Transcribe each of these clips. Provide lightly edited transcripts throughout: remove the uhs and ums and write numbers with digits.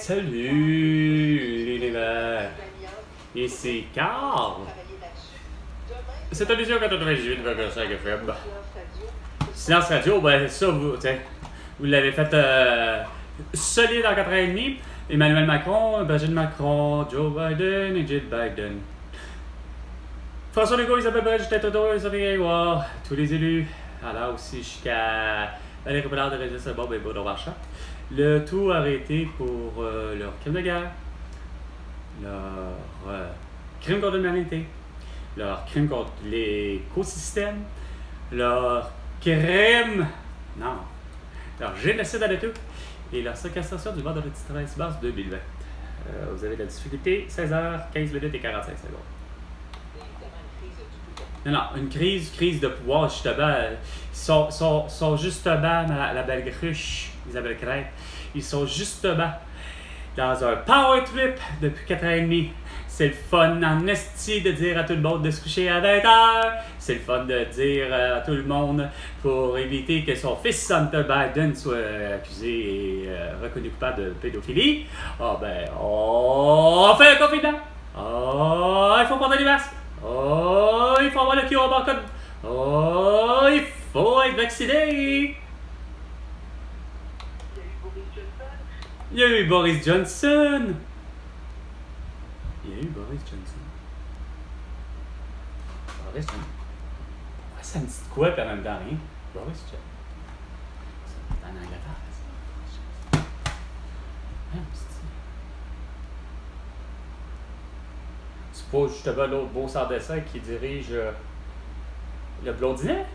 Salut l'univers, ici Carl. C'est un émission 98,5 FM. Silence Radio, ben ça, vous l'avez fait solide en 4 ans et demi. Emmanuel Macron, Brigitte Macron, Joe Biden et Jill Biden. François Legault, Isabelle Brett, Justin Trudeau, Sophie Grégoire, tous les élus. Alors aussi jusqu'à Valérie Plante de Régis Bob et Bodo Marchand. Le tout arrêté pour leur crime de guerre, leur crime contre l'humanité, leur crime contre l'écosystème, leur crime, leur génocide à l'étude et leur séquestration du vendredi 13 mars 2020. Vous avez de la difficulté, 16h15 minutes et 45 secondes. Non, une crise de pouvoir, justement. Ils sont justement, la belle cruche, Isabelle Crête, ils sont justement dans un power trip depuis 4 ans et demi. C'est le fun en esti de dire à tout le monde de se coucher à 20h. C'est le fun de dire à tout le monde pour éviter que son fils Hunter Biden soit accusé et reconnu coupable de pédophilie. On fait un confinement. Il faut porter des masques. Il faut avoir le QR barcode. Il faut être vacciné. Il y a eu Boris Johnson. Boris Johnson. Ça me dit quoi, puis en même temps rien? Boris Johnson. C'est en Angleterre, ça. C'est pas justement l'autre beau sans dessin qui dirige le blondinet?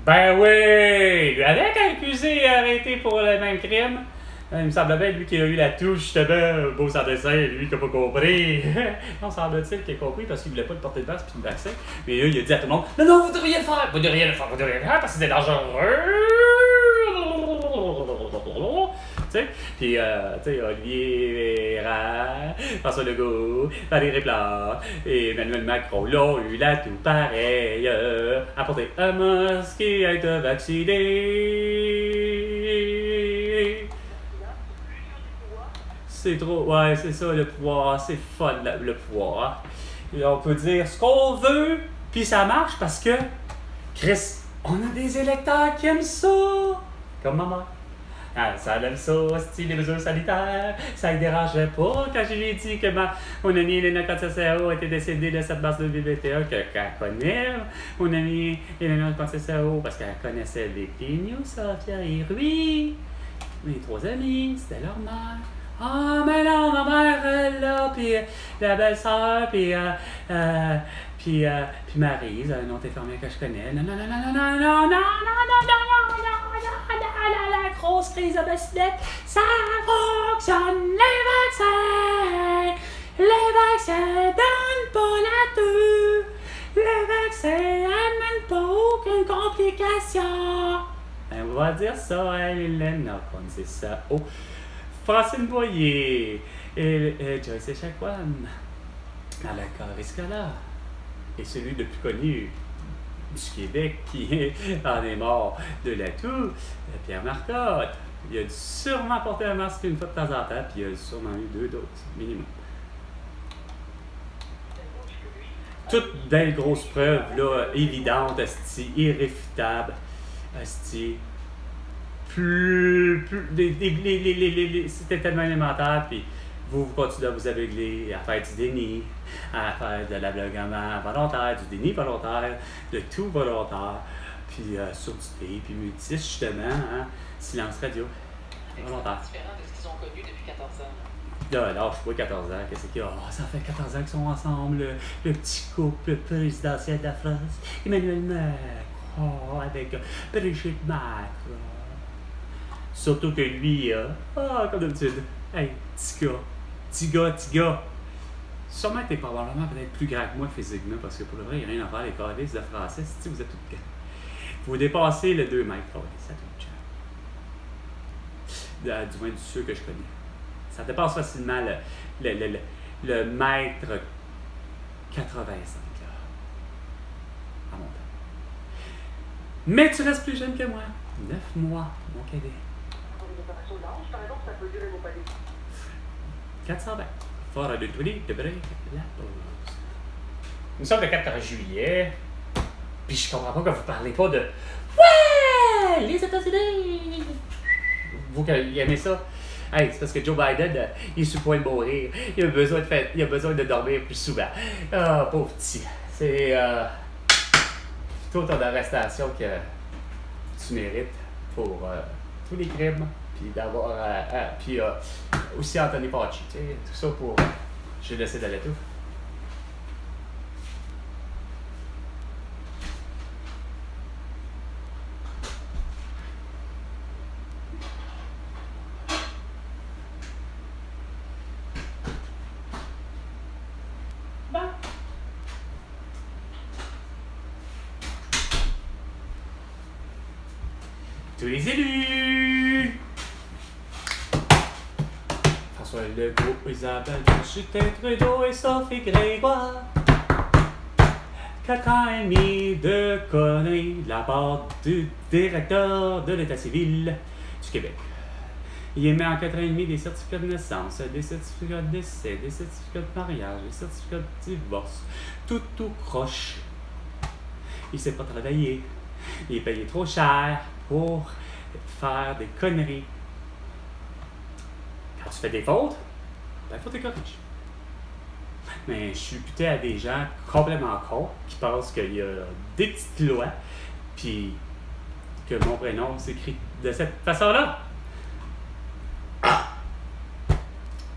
Ben oui! Lui avec un accusé arrêté pour le même crime. Il me semble bien, lui qui a eu la touche, justement, beau sans dessin, lui qui n'a pas compris. Non, semble-t-il qu'il a compris parce qu'il ne voulait pas le porter de masque puis le vaccin. Mais là, il a dit à tout le monde, non, vous devriez le faire! Vous devriez le faire parce que c'est dangereux! Tu sais, puis, Olivier Véran, François Legault, Valérie Plante et Emmanuel Macron l'ont eu là tout pareil. Apporter un masque et être vacciné. C'est trop, ouais, c'est ça le pouvoir, c'est fun le pouvoir. Et on peut dire ce qu'on veut, puis ça marche parce que, Chris, on a des électeurs qui aiment ça, comme maman. Ça aime ça, style les mesures sanitaires, ça ne dérangeait pas quand je lui ai dit que mon amie Elena Contessao était décédée le 7 mars 2021, qu'elle connaît mon amie Elena Contessao parce qu'elle connaissait les News, Sophia et Rui, mes 3 amis, c'était leur mère. Mais non, ma mère, elle là, puis la belle-sœur, puis Maryse, une autre infirmière que je connais. Non, la grosse crise de bassette, ça fonctionne, les vaccins donnent pas la toux, les vaccins amènent pas aucune complication. On va dire ça, Elena, qu'on dit ça. Francine Boyer et Joyce Echaquan à la carré scolaire. Et celui le plus connu du Québec qui en est mort de la toux, Pierre Marcotte. Il a dû sûrement porter un masque une fois de temps en temps, puis il a sûrement eu 2 doses minimum. Toutes belles grosses preuves là, évidentes, irréfutables, c'était tellement élémentaire, puis vous continuez à vous aveugler, à faire du déni, à faire de l'aveuglement volontaire, du déni volontaire, de tout volontaire, puis surdité, puis mutisme, justement, silence radio, volontaire. C'est différent de ce qu'ils ont connu depuis 14 ans. Là, je suis pas 14 ans, qu'est-ce qu'il y a? Ça fait 14 ans qu'ils sont ensemble, le petit couple présidentiel de la France, Emmanuel Macron, avec Brigitte Macron. Surtout que lui, comme d'habitude, hey, petit gars. Sûrement que t'es probablement peut-être plus grand que moi physiquement, parce que pour le vrai, il n'y a rien à faire, les calices de français, si vous êtes tout grands. Vous dépassez le 2 mètres, ça tout le du moins de ceux que je connais. Ça dépasse facilement le mètre 85, là, à mon temps. Mais tu restes plus jeune que moi. 9 mois, mon cadet. 420. Fort de Twilly, de break, la pause. Nous sommes le 14 juillet. Puis je comprends pas que vous parlez pas de ouais, les États-Unis. Vous qui aimez ça? Hey, c'est parce que Joe Biden, il est sur le point de mourir. Il a besoin de dormir plus souvent. Ah, pauvre petit. C'est tout ton arrestation que tu mérites pour tous les crimes. Puis d'avoir. Puis aussi Anthony Fauci. Tu sais, tout ça pour. Je vais laisser d'aller tout. Tous les élus! François Legault, Isabelle Justin Trudeau et Sophie Grégoire. 4 ans et demi de conneries de la part du directeur de l'État civil du Québec. Il émet en 4 ans et demi des certificats de naissance, des certificats de décès, des certificats de mariage, des certificats de divorce. Tout croche. Il sait pas travailler. Il est payé trop cher pour faire des conneries. Quand tu fais des fautes, ben faut te corriger. Mais je suis puté à des gens complètement cons qui pensent qu'il y a des petites lois puis que mon prénom s'écrit de cette façon-là.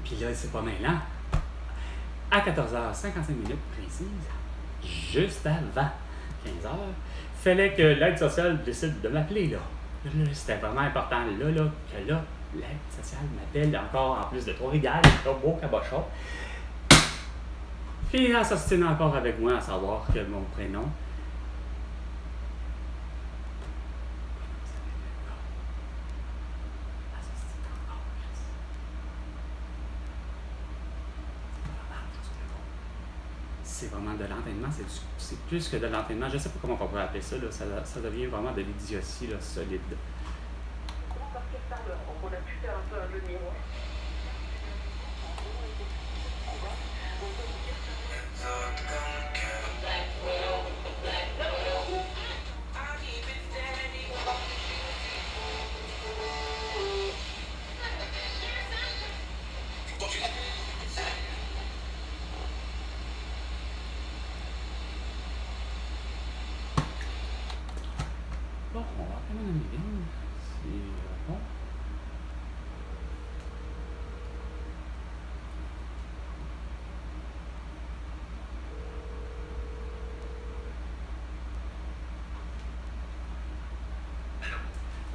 Puis là, c'est pas maintenant. À 14h55 précises, juste avant 15h, fallait que l'aide sociale décide de m'appeler, là. C'était vraiment important, que l'aide sociale m'appelle encore en plus de Trois-Rivières, beau cabochon. Puis elle s'ostine encore avec moi à savoir que mon prénom. C'est vraiment de l'entraînement, c'est plus que de l'entraînement. Je sais pas comment on pourrait appeler ça, là. Ça devient vraiment de l'idiotie là, solide. On a pu faire un peu un jeu de miroir. Bon, on va quand même aller bien. C'est bon.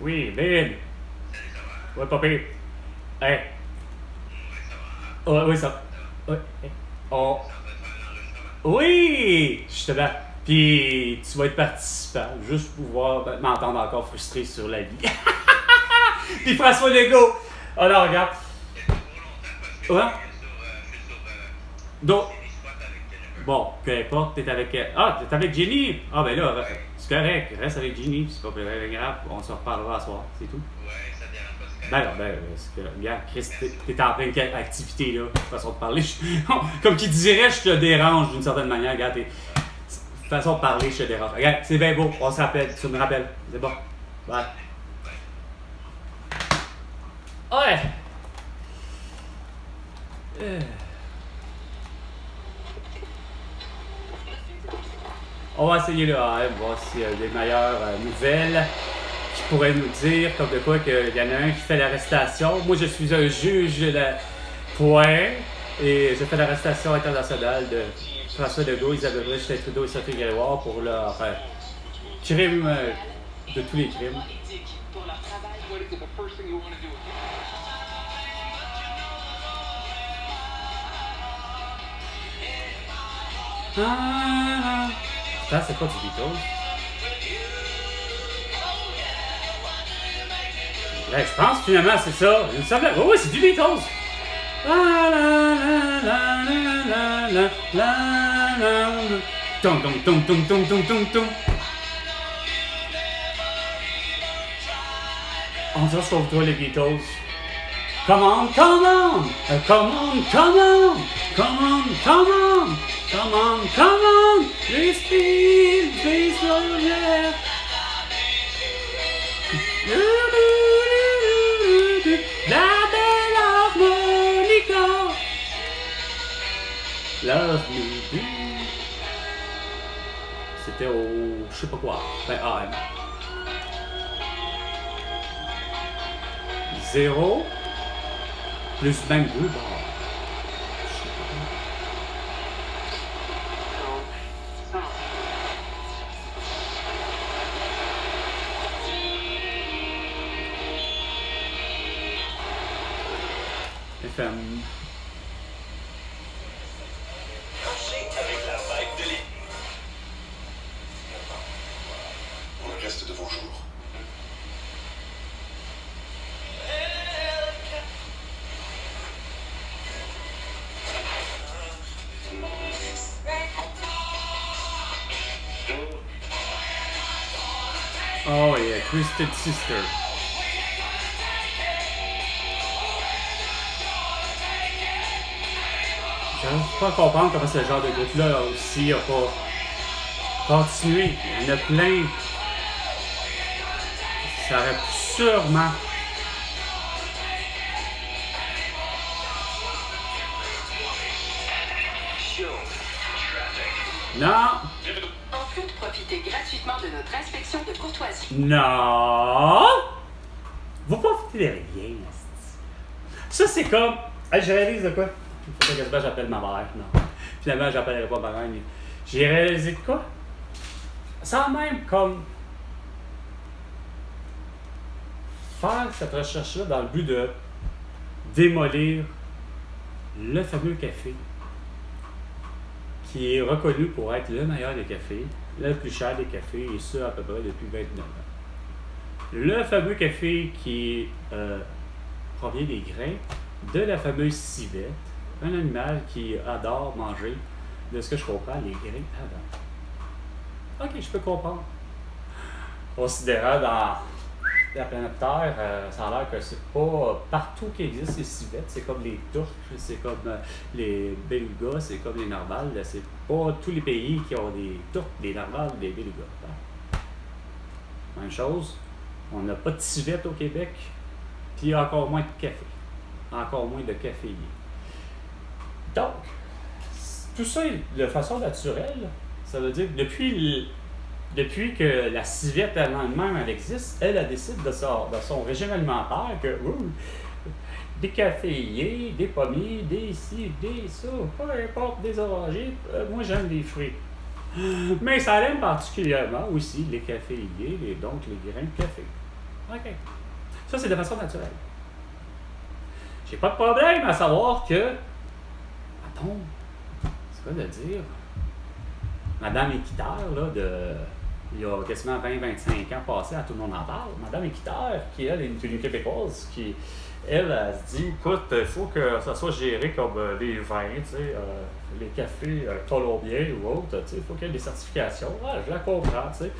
Oui, Ben. Ouais, papy. Hey. Ouais, oui, ça. Ouais. Oh. Oui, justement. Puis tu vas être participant, juste pour pouvoir m'entendre encore frustré sur la vie. Puis François Legault. Oh là, regarde. Ouais. Donc. Bon, peu importe, t'es avec. Ah, t'es avec Jenny? Ah, ben là, c'est correct, reste avec Jenny, c'est pas très grave, on se reparlera à soir, c'est tout. Ouais, ça te dérange pas, c'est Ben non, ben, c'est que, regarde, Chris, t'es en pleine activité, là, façon de parler. Comme qui dirait, je te dérange d'une certaine manière, regarde, façon de parler, je te dérange. Regarde, c'est bien beau, on se rappelle, tu me rappelles, c'est bon. Bye. Ouais! On va essayer là, voir s'il y a des meilleures nouvelles qui pourraient nous dire comme de quoi qu'il y en a un qui fait l'arrestation. Moi, je suis un juge de la point et je fais l'arrestation internationale de François Legault, Isabelle Justin Trudeau et Sophie Grégoire pour leur crime de tous les crimes. Ça, c'est pas du Beatles. Ouais, je pense finalement c'est ça. Il me semble. Oh, oui, c'est du Beatles. La la la la la la la la. Tum tum tum tum tum tum tum tum. On dirait qu'on voit les Beatles. Come on, come on! Come on, come on! Come on, come on! Come on, come on! Respire, fais l'air. La belle harmonica. Love me do. C'était au... je sais pas quoi. Ben AM. 0 plus 22 barres. FM. Avec la vibe de l'été. Pour le reste de vos jours. Oh yeah, Twisted Sister. J'arrive pas à comprendre comment ce genre de groupe-là aussi a pas continué. Il y en a plein. Ça aurait pu sûrement. Non! En plus de profiter gratuitement de notre inspection de courtoisie. Non! Vous profitez de rien. Ça, c'est comme. Hey, je réalise de quoi? Il faudrait que j'appelle ma mère. Non. Finalement, j'appellerai pas ma mère. Mais j'ai réalisé de quoi? Sans même comme. Faire cette recherche-là dans le but de démolir le fameux café qui est reconnu pour être le meilleur des cafés, le plus cher des cafés, et ça à peu près depuis 29 ans. Le fameux café qui provient des grains de la fameuse civette, un animal qui adore manger, de ce que je comprends, les grains avant. Ok, je peux comprendre. Considérant dans la planète Terre, ça a l'air que c'est pas partout qu'il existe les civettes, c'est comme les tourtes, c'est comme les belugas, c'est comme les narvals, c'est pas tous les pays qui ont des tourtes, des narvals, des belugas. Hein? Même chose, on n'a pas de civettes au Québec, puis encore moins de café, encore moins de caféiers. Donc, tout ça est de façon naturelle, ça veut dire que depuis que la civette elle-même elle existe, elle décide de son régime alimentaire que des caféiers, des pommiers, des ci, des ça, peu importe, des orangers, moi j'aime les fruits. Mais ça aime particulièrement aussi les caféiers, donc les grains de café. OK. Ça, c'est de façon naturelle. J'ai pas de problème à savoir que... Attends, c'est quoi de dire? Madame Équiterre, là, il y a quasiment 20-25 ans passés, à tout le monde en parle. Madame Équiterre, qui elle est une Québécoise, qui elle se dit, écoute, il faut que ça soit géré comme les vins, tu sais, les cafés colombiens ou autres, tu sais, il faut qu'il y ait des certifications. Ouais, je la comprends, tu sais.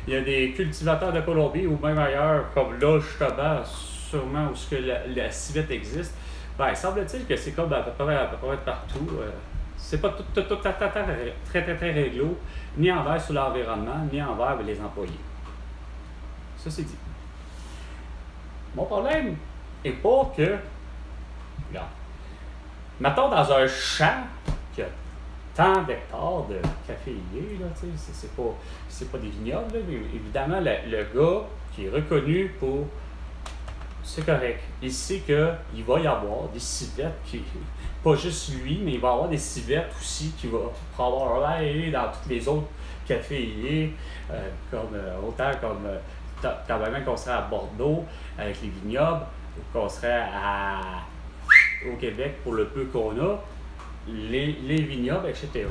Il y a des cultivateurs de Colombie ou même ailleurs, comme là, justement, sûrement où ce que la civette existe. Ben, semble-t-il que c'est comme à peu près partout. C'est pas tout très réglo, ni envers sur l'environnement, ni envers les employés. Ça, c'est dit. Mon problème est pas que... Regarde. Mettons dans un champ qui a tant d'hectares de caféiers, là, c'est pas des vignobles, là, mais évidemment, le gars qui est reconnu pour... C'est correct. Il sait qu'il va y avoir des civettes qui... Pas juste lui, mais il va y avoir des civettes aussi qui vont probablement dans tous les autres caféiers, autant comme quand même qu'on serait à Bordeaux avec les vignobles, ou qu'on serait au Québec pour le peu qu'on a. Les vignobles, etc.,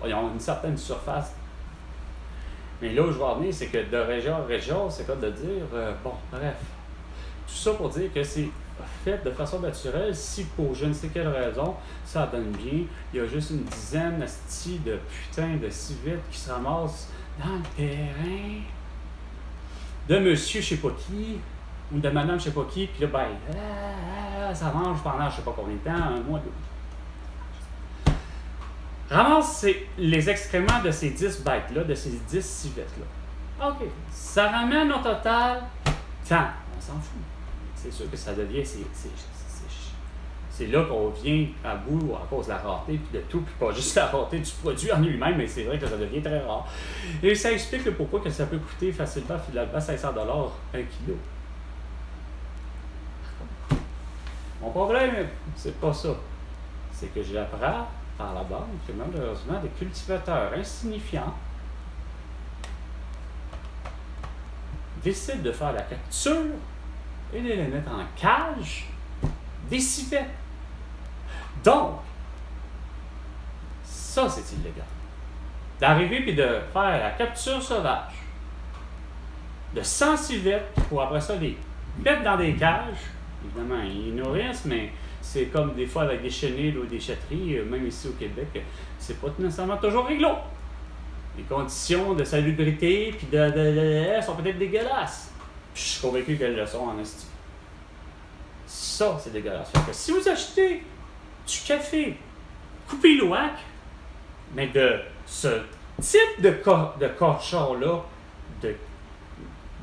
ils ont une certaine surface. Mais là où je vais en venir, c'est que de région en région, c'est comme de dire, bon, bref. Tout ça pour dire que c'est fait de façon naturelle, si pour je ne sais quelle raison, ça donne bien, il y a juste une dizaine de putain de civettes qui se ramassent dans le terrain de monsieur je sais pas qui, ou de madame je sais pas qui, puis là, ça mange pendant je sais pas combien de temps, un mois, 2. Ramasse les excréments de ces 10 bêtes-là, de ces 10 civettes-là. OK. Ça ramène au total tant. On s'en fout. C'est sûr que ça devient... C'est là qu'on vient à bout à cause de la rareté, puis de tout, puis pas juste la rareté du produit en lui-même, mais c'est vrai que ça devient très rare. Et ça explique le pourquoi que ça peut coûter facilement, finalement, 500$ un kilo. Mon problème, c'est pas ça. C'est que j'apprends par la bande que malheureusement, des cultivateurs insignifiants décident de faire la capture et de les mettre en cage des civettes. Donc, ça c'est illégal. D'arriver et de faire la capture sauvage de 100 civettes pour après ça les mettre dans des cages. Évidemment, ils nourrissent, mais c'est comme des fois avec des chenilles ou des châteries, même ici au Québec, c'est pas nécessairement toujours réglo. Les conditions de salubrité puis de sont peut-être dégueulasses. Puis je suis convaincu qu'elles le sont en esti. Ça, c'est dégueulasse. Fait que si vous achetez du café coupé louac, mais de ce type de cochon-là, de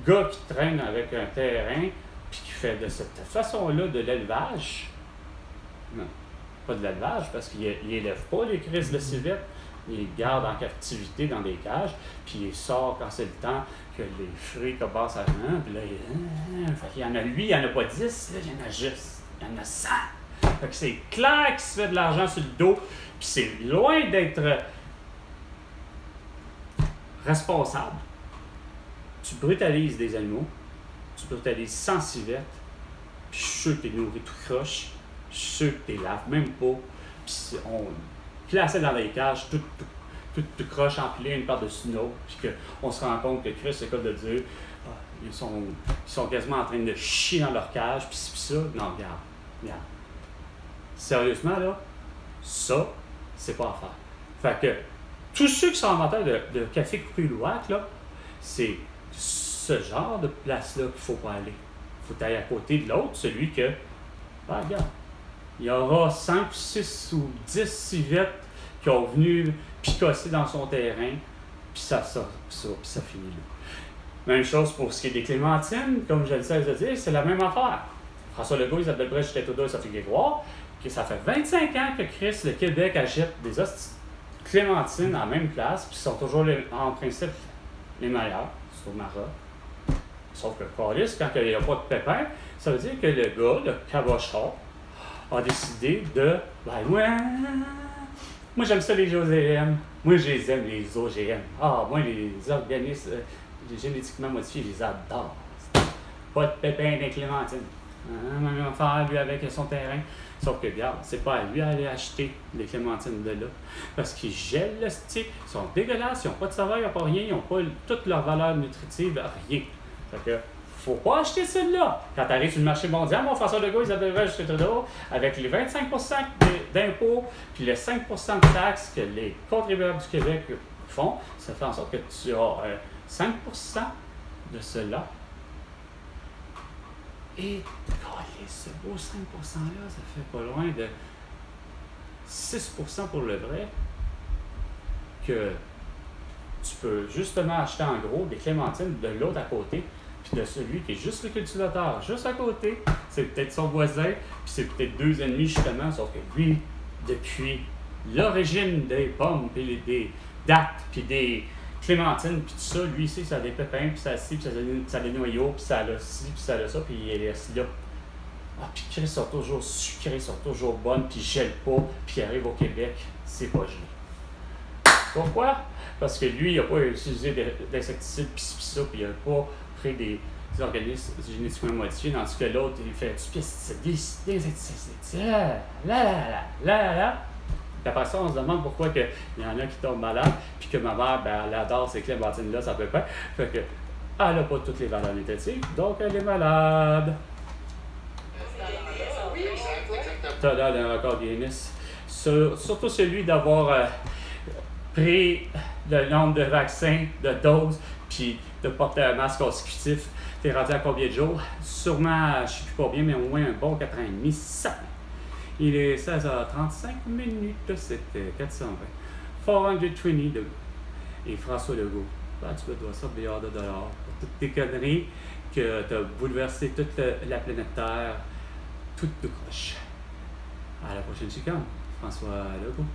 gars qui traîne avec un terrain, puis qui fait de cette façon-là de l'élevage, non, pas de l'élevage, parce qu'il n'élève pas les crises de civettes, il les garde en captivité dans des cages, puis il sort quand c'est le temps que les fruits commencent à venir, puis là, il y en a lui, il n'y en a pas 10, là, il y en a juste, il y en a 100. Fait que c'est clair qu'il se fait de l'argent sur le dos, puis c'est loin d'être responsable. Tu brutalises des animaux, tu brutalises 100 civettes, puis je suis sûr que t'es nourri tout croche, je suis sûr que t'es laves même pas, puis on plaçait dans les cages, tout croche, empilé une par-dessus une autre, puis qu'on se rend compte que Chris, c'est comme de dire, ils sont quasiment en train de chier dans leur cage, puis ça. Non, regarde. Sérieusement, là, ça, c'est pas à faire. Fait que, tous ceux qui sont amateurs de café coupé louac, là, c'est ce genre de place-là qu'il faut pas aller. Il faut aller à côté de l'autre, celui que, regarde, il y aura 5, 6 ou 10 civettes qui ont venu picosser dans son terrain, puis ça finit là. Même chose pour ce qui est des clémentines, comme je le sais de dire, c'est la même affaire. François Legault, Isabelle Brèche, Tétoda, Sophie Grégoire, que ça fait 25 ans que Chris, le Québec, achète des hosties clémentines à la même place, puis sont toujours en principe les meilleurs, c'est au Maroc. Sauf que Carlis, quand il n'y a pas de pépins, ça veut dire que le gars, le cabochon, a décidé de. Moi j'aime ça les OGM. Moi je les aime les OGM. Moi les organismes génétiquement modifiés, je les adore. Pas de pépins des clémentines. Même affaire lui avec son terrain. Sauf que regarde, c'est pas à lui d'aller acheter les clémentines de là. Parce qu'ils gèlent le stick, ils sont dégueulasses, ils n'ont pas de saveur, ils n'ont pas rien, ils n'ont pas toute leur valeur nutritive, rien. Fait que faut pas acheter celle-là. Quand tu arrives sur le marché mondial, mon François Legault, Isabelle Brèche, Trudeau, avec les 25% d'impôts puis les 5% de taxes que les contribuables du Québec font, ça fait en sorte que tu as 5% de cela. Et ce beau 5%-là, ça fait pas loin de 6% pour le vrai, que tu peux justement acheter en gros des clémentines de l'autre à côté, puis de celui qui est juste le cultivateur, juste à côté, c'est peut-être son voisin, puis c'est peut-être 2 ennemis justement, sauf que lui, depuis l'origine des pommes, puis des dattes, puis des clémentines, puis tout ça, lui ici, ça a des pépins, puis ça a ci, puis ça a des noyaux, puis ça a ci, puis ça a ça, puis il laisse là. Puis Chris sont toujours sucrées, sont toujours bonnes, puis ils gèlent pas, puis ils arrivent au Québec, c'est pas gelé. Pourquoi? Parce que lui, il n'a pas utilisé d'insecticides, puis ça, puis il n'a pas pris des organismes génétiquement modifiés, tandis que l'autre, il fait du pesticide, des insecticides, là. Puis après ça, on se demande pourquoi il y en a qui tombent malades, puis que ma mère, elle adore ces clémentines-là, ça peut pas. Fait que, elle n'a pas toutes les valeurs nutritives, donc elle est malade. T'as l'air d'un record Guinness. Surtout celui d'avoir pris le nombre de vaccins, de doses, puis de porter un masque consécutif. T'es rendu à combien de jours? Sûrement, je sais plus combien, mais au moins un bon 4 ans et demi, ça. Il est 16h35 minutes, c'était 420. 422. Et François Legault, ben, tu me dois ça milliards de dollars pour toutes tes conneries que t'as bouleversé toute la planète Terre, toute de croche. À la prochaine chicane, François Legault.